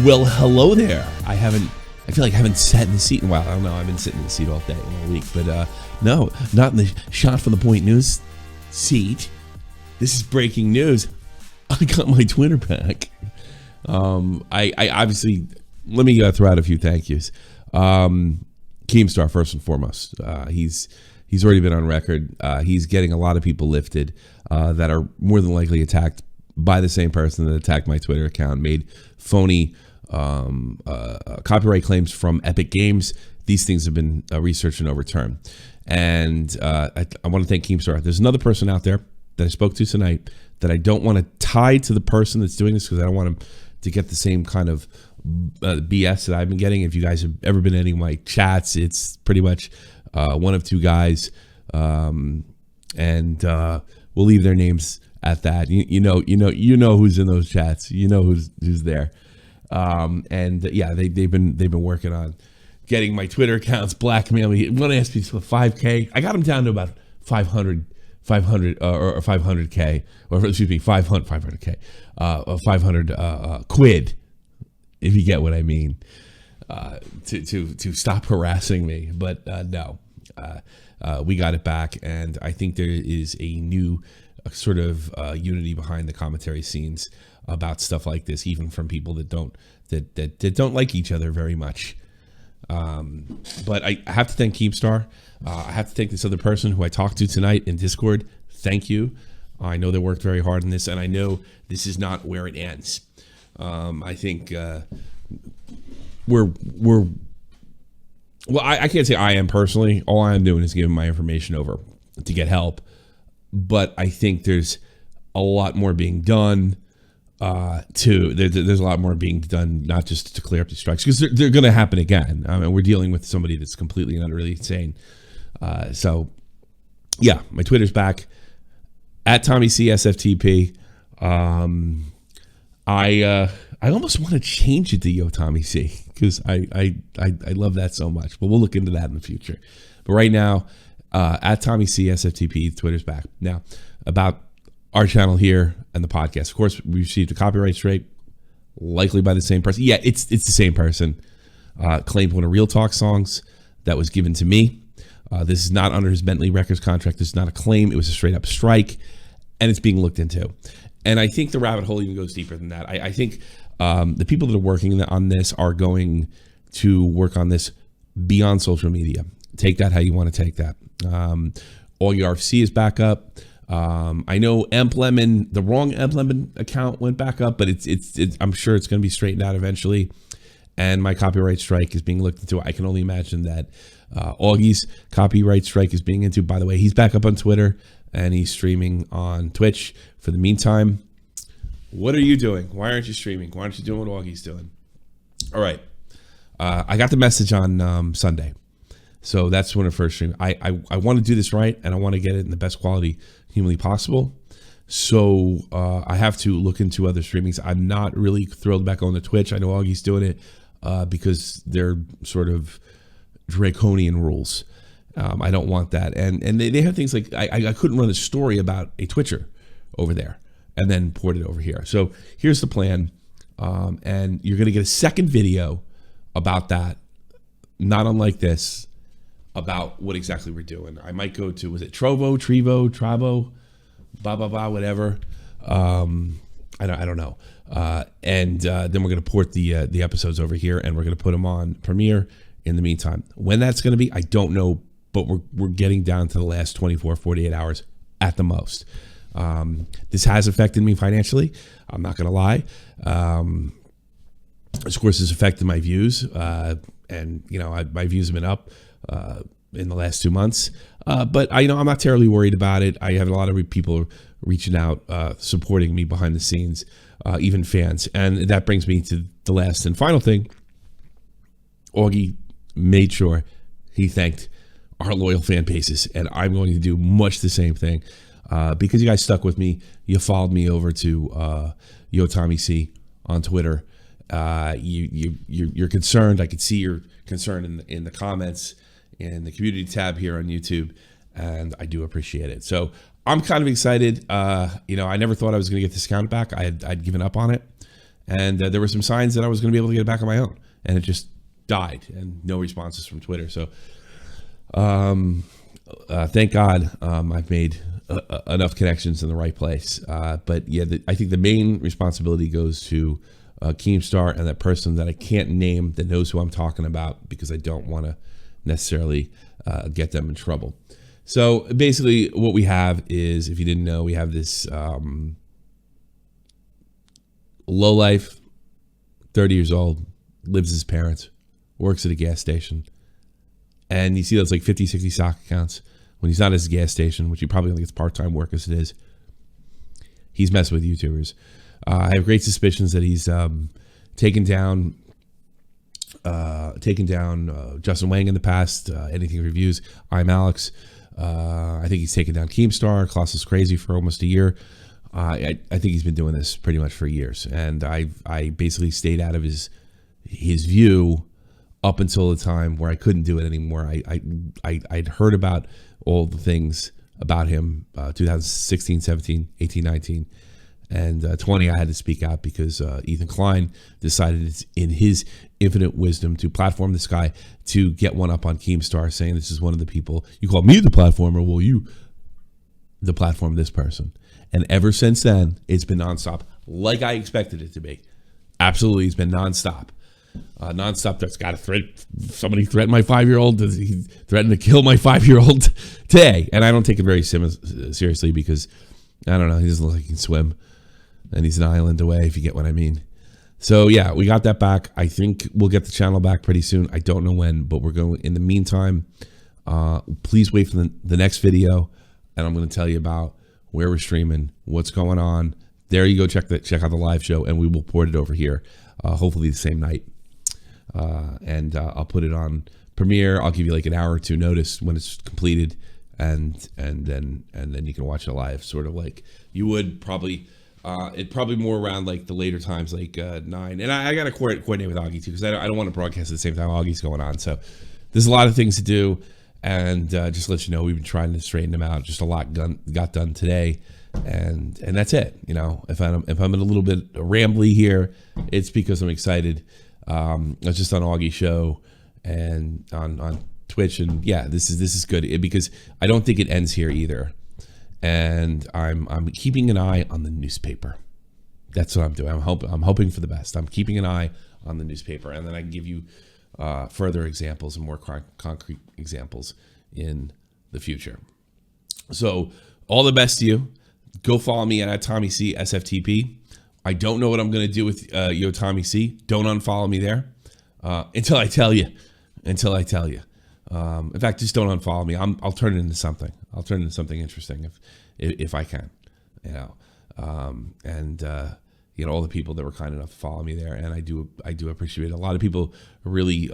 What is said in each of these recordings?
Well, hello there. I feel like I haven't sat in the seat in a while. I don't know. I've been sitting in the seat all day, all week. But no, not in the Shot from the Point News seat. This is breaking news. I got my Twitter back. I obviously, let me throw out a few thank yous. Keemstar, first and foremost. He's already been on record. He's getting a lot of people lifted that are more than likely attacked by the same person that attacked my Twitter account, made phony copyright claims from Epic Games. These things have been researched and overturned. And I want to thank Keemstar. There's another person out there that I spoke to tonight that I don't want to tie to the person that's doing this because I don't want him to get the same kind of BS that I've been getting. If you guys have ever been in any of my chats, it's pretty much one of two guys, and we'll leave their names at that. You know who's in those chats. You know who's there. Yeah, they've been working on getting my Twitter accounts blackmail me. One asked me for $5K. I got them down to about 500 or 500K, or excuse me, 500K, 500 quid, if you get what I mean, to stop harassing me. But no, we got it back, and I think there is a new sort of unity behind the commentary scenes about stuff like this, even from people that don't like each other very much. But I have to thank Keemstar. I have to thank this other person who I talked to tonight in Discord. Thank you. I know they worked very hard on this, and I know this is not where it ends. I think well, I can't say I am personally. All I'm doing is giving my information over to get help. But I think there's a lot more being done. There's a lot more being done, not just to clear up the strikes, because they're going to happen again. I mean, we're dealing with somebody that's completely and utterly insane. So, yeah, my Twitter's back at Tommy C SFTP. I almost want to change it to Yo Tommy C because I love that so much. But we'll look into that in the future. But right now, at Tommy C SFTP, Twitter's back. Now, about our channel here and the podcast. Of course, we received a copyright strike, likely by the same person. Yeah, it's the same person. Claimed one of Real-talk songs that was given to me. This is not under his Bentley Records contract. This is not a claim. It was a straight up strike, and it's being looked into. And I think the rabbit hole even goes deeper than that. I think the people that are working on this are going to work on this beyond social media. Take that how you want to take that. All your RFC is back up. I know Emplemon, the wrong Emplemon account went back up, but it's I'm sure it's going to be straightened out eventually. And my copyright strike is being looked into. I can only imagine that Augie's copyright strike is being into. By the way, he's back up on Twitter and he's streaming on Twitch. For the meantime, what are you doing? Why aren't you streaming? Why aren't you doing what Augie's doing? All right. I got the message on Sunday. So that's when I first streamed. I want to do this right, and I want to get it in the best quality humanly possible. So I have to look into other streamings. I'm not really thrilled back on the Twitch. I know Augie's doing it because they're sort of draconian rules. I don't want that. And they have things like I couldn't run a story about a Twitcher over there and then port it over here. So here's the plan. And you're going to get a second video about that, not unlike this, about what exactly we're doing. I might go to, was it Travo, whatever. I don't know. And then we're going to port the episodes over here, and we're going to put them on Premiere in the meantime. When that's going to be, I don't know, but we're getting down to the last 24, 48 hours at the most. This has affected me financially. I'm not going to lie. Of course, it's affected my views. And, my views have been up in the last 2 months. But I'm not terribly worried about it. I have a lot of people reaching out, supporting me behind the scenes, even fans. And that brings me to the last and final thing. Augie made sure he thanked our loyal fan bases, and I'm going to do much the same thing because you guys stuck with me. You followed me over to Yo Tommy C on Twitter. You're concerned. I could see your concern in the comments in the community tab here on YouTube, and I do appreciate it. So I'm kind of excited. I never thought I was going to get this account back. I'd given up on it. And there were some signs that I was going to be able to get it back on my own. And it just died, and no responses from Twitter. So thank God I've made enough connections in the right place. But yeah, I think the main responsibility goes to Keemstar and that person that I can't name that knows who I'm talking about, because I don't want to necessarily get them in trouble. So basically what we have is, if you didn't know, we have this lowlife, 30 years old, lives with his parents, works at a gas station. And you see those like 50, 60 stock accounts. When he's not at his gas station, which he probably only gets part-time work as it is, he's messing with YouTubers. I have great suspicions that he's taken down Justin Wang in the past, Anything Reviews, I'm Alex. I think he's taken down Keemstar, Klaus is Crazy for almost a year. I think he's been doing this pretty much for years. And I basically stayed out of his view up until the time where I couldn't do it anymore. I'd heard about all the things about him, 2016, 17, 18, 19, and 20. I had to speak out because Ethan Klein decided in his infinite wisdom to platform this guy to get one up on Keemstar, saying this is one of the people, you call me the platformer, well, you the platform this person. And ever since then, it's been nonstop, like I expected it to be. Absolutely, it's been nonstop. Nonstop. That's got to somebody threatened my 5-year-old. He threatened to kill my 5-year-old today. And I don't take it very seriously because, I don't know, he doesn't look like he can swim. And he's an island away, if you get what I mean. So, yeah, we got that back. I think we'll get the channel back pretty soon. I don't know when, but we're going. In the meantime, please wait for the next video. And I'm going to tell you about where we're streaming, what's going on. There you go. Check out the live show, and we will port it over here, hopefully the same night. And I'll put it on Premiere. I'll give you like an hour or two notice when it's completed, and then you can watch it live, sort of like you would probably. It probably more around like the later times, like 9. And I got to coordinate with Augie too, because I don't want to broadcast at the same time Augie's going on. So there's a lot of things to do, and just to let you know, we've been trying to straighten them out. Just a lot got done today, and that's it. You know, if I'm a little bit rambly here, it's because I'm excited. I was just on Augie's show and on Twitch, and yeah, this is good because I don't think it ends here either. And I'm keeping an eye on the newspaper. That's what I'm doing. I'm hoping for the best. I'm keeping an eye on the newspaper, and then I can give you further examples and more concrete examples in the future. So all the best to you. Go follow me at Tommy C SFTP. I don't know what I'm going to do with Yo Tommy C. Don't unfollow me there until I tell you. In fact, just don't unfollow me. I'll turn it into something. I'll turn it into something interesting if I can. You know, you know, all the people that were kind enough to follow me there, and I do appreciate it. A lot of people really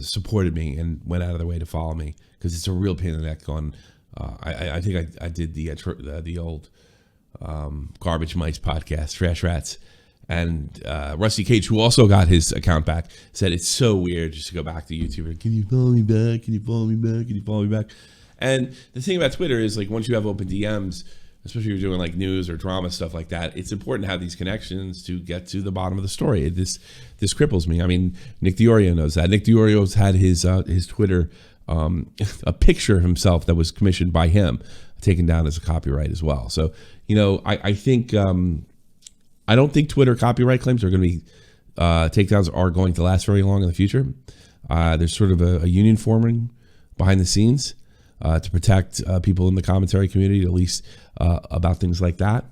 supported me and went out of their way to follow me, because it's a real pain in the neck going. I think I did the old Garbage Mice podcast, Trash Rats. And Rusty Cage, who also got his account back, said it's so weird just to go back to YouTube. Can you follow me back? Can you follow me back? Can you follow me back? And the thing about Twitter is, like, once you have open DMs, especially if you're doing like news or drama stuff like that, it's important to have these connections to get to the bottom of the story. This cripples me. I mean, Nick Diorio knows that. Nick Diorio's had his Twitter a picture of himself that was commissioned by him taken down as a copyright as well. So, you know, I think. I don't think Twitter copyright claims are going to be takedowns are going to last very long in the future. There's sort of a union forming behind the scenes to protect people in the commentary community, at least about things like that.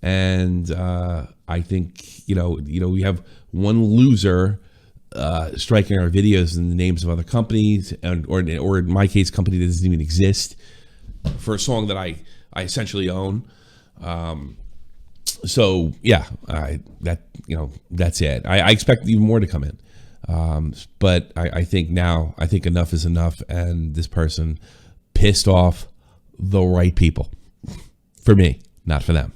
And I think you know we have one loser striking our videos in the names of other companies, or in my case, company that doesn't even exist, for a song that I essentially own. So yeah, that's it. I expect even more to come in, but I think enough is enough, and this person pissed off the right people, for me, not for them.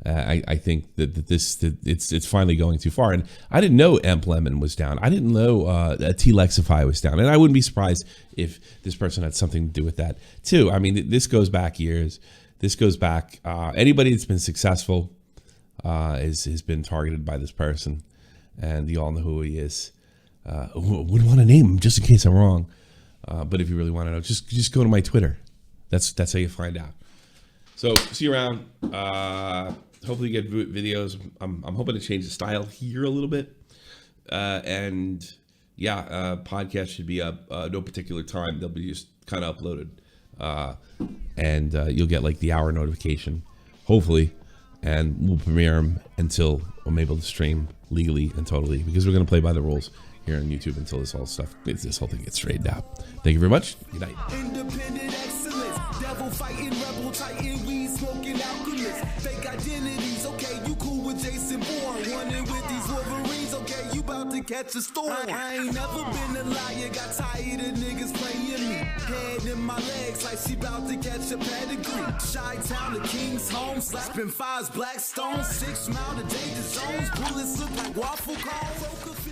I think that it's finally going too far. And I didn't know Emp Lemon was down. I didn't know T-Lexify was down. And I wouldn't be surprised if this person had something to do with that too. I mean, this goes back years. This goes back. Anybody that's been successful has been targeted by this person. And you all know who he is. Wouldn't want to name him just in case I'm wrong. But if you really want to know, just go to my Twitter. That's how you find out. So see you around. Hopefully you get videos. I'm hoping to change the style here a little bit. And yeah, podcast should be up no particular time. They'll be just kind of uploaded. And you'll get like the hour notification, hopefully. And we'll premiere them until I'm able to stream legally and totally, because we're going to play by the rules here on YouTube until this whole thing gets straightened out. Thank you very much. Good night. Independent excellence, devil fighting, rebel titan, weed smoking alchemist, fake identities. Okay, you cool with Jason Bourne, running with these Wolverines. Okay, you about to catch a storm. I ain't never been a liar, got tired of niggas playing me. Head in my legs like she about to catch a pedigree. Chi-town to King's home, slapping fives, black stones, 6 mile to danger zones. Bullets look like waffle cones.